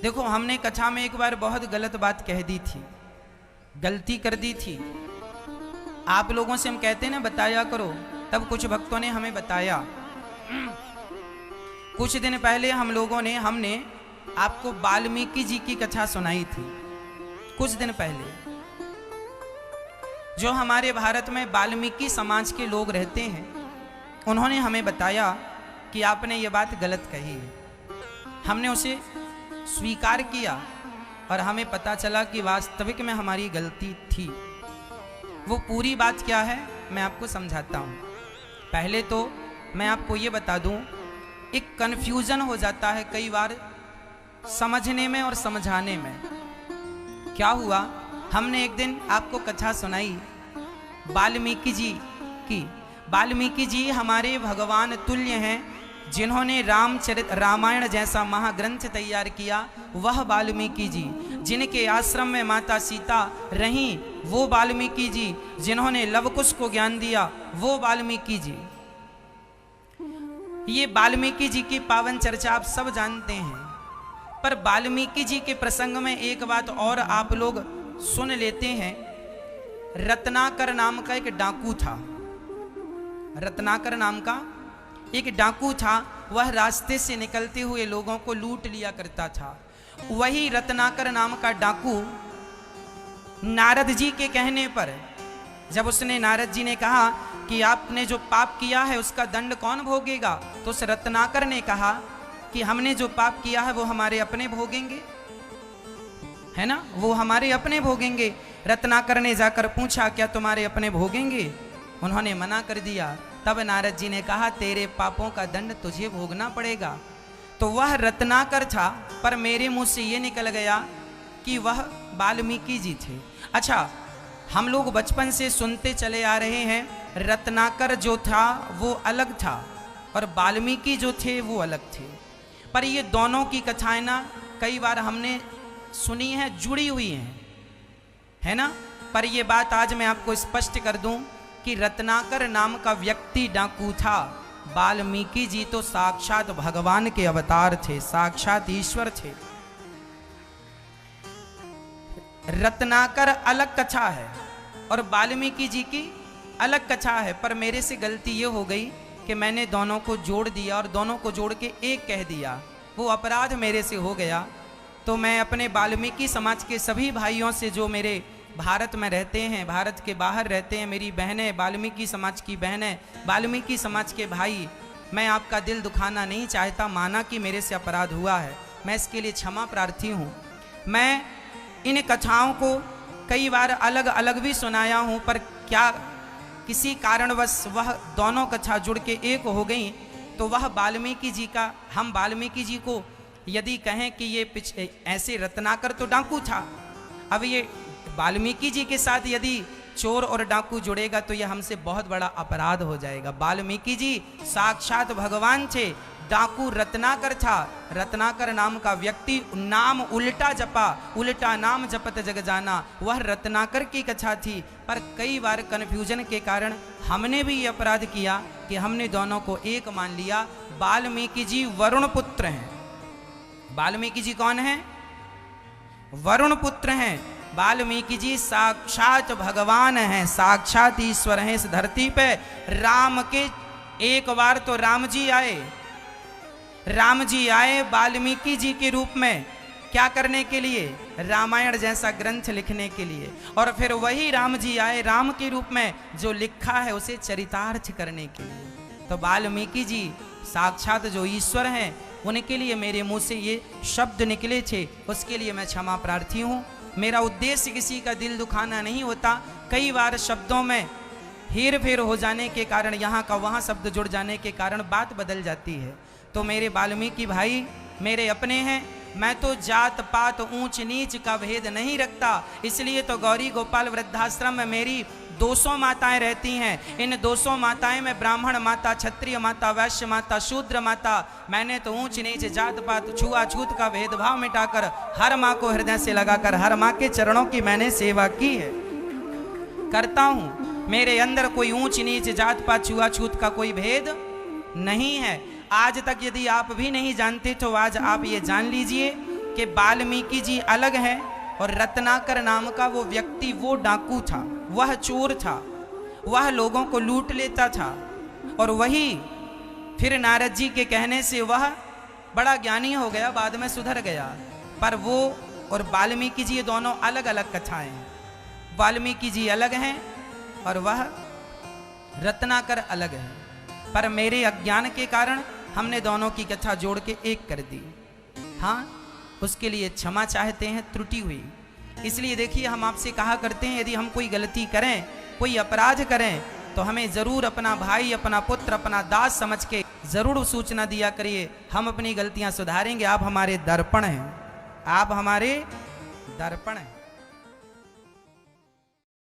देखो, हमने कथा में एक बार बहुत गलत बात कह दी थी, गलती कर दी थी। आप लोगों से हम कहते हैं ना बताया करो, तब कुछ भक्तों ने हमें बताया। कुछ दिन पहले हमने आपको वाल्मीकि जी की कथा सुनाई थी। कुछ दिन पहले जो हमारे भारत में वाल्मीकि समाज के लोग रहते हैं, उन्होंने हमें बताया कि आपने ये बात गलत कही है। हमने उसे स्वीकार किया और हमें पता चला कि वास्तविक में हमारी गलती थी। वो पूरी बात क्या है मैं आपको समझाता हूँ। पहले तो मैं आपको ये बता दूँ, एक कन्फ्यूजन हो जाता है कई बार समझने में और समझाने में। क्या हुआ, हमने एक दिन आपको कथा सुनाई वाल्मीकि जी की। वाल्मीकि जी हमारे भगवान तुल्य हैं, जिन्होंने रामायण जैसा महाग्रंथ तैयार किया, वह वाल्मीकि जी। जिनके आश्रम में माता सीता रहीं, वो वाल्मीकि जी। जिन्होंने लवकुश को ज्ञान दिया, वो वाल्मीकि जी। ये वाल्मीकि जी की पावन चर्चा आप सब जानते हैं। पर वाल्मीकि जी के प्रसंग में एक बात और आप लोग सुन लेते हैं। रत्नाकर नाम का एक डाकू था। रत्नाकर नाम का एक डाकू था। वह रास्ते से निकलते हुए लोगों को लूट लिया करता था। वही रत्नाकर नाम का डाकू नारद जी के कहने पर, जब उसने नारद जी ने कहा कि आपने जो पाप किया है उसका दंड कौन भोगेगा, तो उस रत्नाकर ने कहा कि हमने जो पाप किया है वो हमारे अपने भोगेंगे, है ना, वो हमारे अपने भोगेंगे। रत्नाकर ने जाकर पूछा क्या तुम्हारे अपने भोगेंगे? उन्होंने मना कर दिया। तब नारद जी ने कहा तेरे पापों का दंड तुझे भोगना पड़ेगा। तो वह रत्नाकर था, पर मेरे मुंह से ये निकल गया कि वह वाल्मीकि जी थे। अच्छा, हम लोग बचपन से सुनते चले आ रहे हैं, रत्नाकर जो था वो अलग था और वाल्मीकि जो थे वो अलग थे। पर ये दोनों की कथाएं ना कई बार हमने सुनी है, जुड़ी हुई हैं, है ना। पर ये बात आज मैं आपको स्पष्ट कर दूं कि रत्नाकर नाम का व्यक्ति डाकू था, वाल्मीकि जी तो साक्षात भगवान के अवतार थे, साक्षात ईश्वर थे। रत्नाकर अलग कथा है और वाल्मीकि जी की अलग कथा है। पर मेरे से गलती ये हो गई कि मैंने दोनों को जोड़ दिया और दोनों को जोड़ के एक कह दिया। वो अपराध मेरे से हो गया। तो मैं अपने वाल्मीकि समाज के सभी भाइयों से, जो मेरे भारत में रहते हैं, भारत के बाहर रहते हैं, मेरी बहनें, वाल्मीकि समाज की बहनें, वाल्मीकि समाज के भाई, मैं आपका दिल दुखाना नहीं चाहता। माना कि मेरे से अपराध हुआ है, मैं इसके लिए क्षमा प्रार्थी हूँ। मैं इन कथाओं को कई बार अलग अलग भी सुनाया हूँ, पर क्या किसी कारणवश वह दोनों कथा जुड़ के एक हो गई, तो वह वाल्मीकि जी का, हम वाल्मीकि जी को यदि कहें कि ये ऐसे रत्नाकर तो डाकू था, अब ये वाल्मीकि जी के साथ यदि चोर और डाकू जुड़ेगा तो यह हमसे बहुत बड़ा अपराध हो जाएगा। वाल्मीकि जी साक्षात भगवान थे, डाकू रत्नाकर था। रत्नाकर नाम का व्यक्ति नाम उल्टा जपा, उल्टा नाम जपत जग जाना, वह रत्नाकर की कथा थी। पर कई बार कन्फ्यूजन के कारण हमने भी ये अपराध किया कि हमने दोनों को एक मान लिया। वाल्मीकि जी वरुण पुत्र हैं। वाल्मीकि जी कौन है? वरुण पुत्र हैं। वाल्मीकि जी साक्षात भगवान हैं, साक्षात ईश्वर हैं इस धरती पे। राम के एक बार तो राम जी आए वाल्मीकि जी के रूप में, क्या करने के लिए? रामायण जैसा ग्रंथ लिखने के लिए। और फिर वही राम जी आए राम के रूप में, जो लिखा है उसे चरितार्थ करने के लिए। तो वाल्मीकि जी साक्षात जो ईश्वर हैं, उनके लिए मेरे मुंह से ये शब्द निकले थे, उसके लिए मैं क्षमा प्रार्थी हूँ। मेरा उद्देश्य किसी का दिल दुखाना नहीं होता। कई बार शब्दों में हेर फेर हो जाने के कारण, यहाँ का वहाँ शब्द जुड़ जाने के कारण बात बदल जाती है। तो मेरे वाल्मीकि भाई मेरे अपने हैं। मैं तो जात पात ऊंच नीच का भेद नहीं रखता। इसलिए तो गौरी गोपाल वृद्धाश्रम में मेरी 200 माताएं रहती हैं। इन 200 माताएं में ब्राह्मण माता, क्षत्रिय माता, वैश्य माता, शूद्र माता, मैंने तो ऊंच नीच जात पात छुआछूत का भेदभाव मिटाकर हर माँ को हृदय से लगाकर हर माँ के चरणों की मैंने सेवा की है, करता हूँ। मेरे अंदर कोई ऊंच नीच जात पात छुआछूत का कोई भेद नहीं है। आज तक यदि आप भी नहीं जानते तो आज आप ये जान लीजिए कि वाल्मीकि जी अलग हैं और रत्नाकर नाम का वो व्यक्ति, वो डाकू था, वह चोर था, वह लोगों को लूट लेता था। और वही फिर नारद जी के कहने से वह बड़ा ज्ञानी हो गया, बाद में सुधर गया। पर वो और वाल्मीकि जी ये दोनों अलग अलग कथाएं हैं। वाल्मीकि जी अलग हैं और वह रत्नाकर अलग है। पर मेरे अज्ञान के कारण हमने दोनों की कथा जोड़ के एक कर दी। हाँ, उसके लिए क्षमा चाहते हैं, त्रुटि हुई। इसलिए देखिए, हम आपसे कहा करते हैं यदि हम कोई गलती करें, कोई अपराध करें, तो हमें ज़रूर अपना भाई, अपना पुत्र, अपना दास समझ के ज़रूर सूचना दिया करिए। हम अपनी गलतियां सुधारेंगे। आप हमारे दर्पण हैं, आप हमारे दर्पण हैं।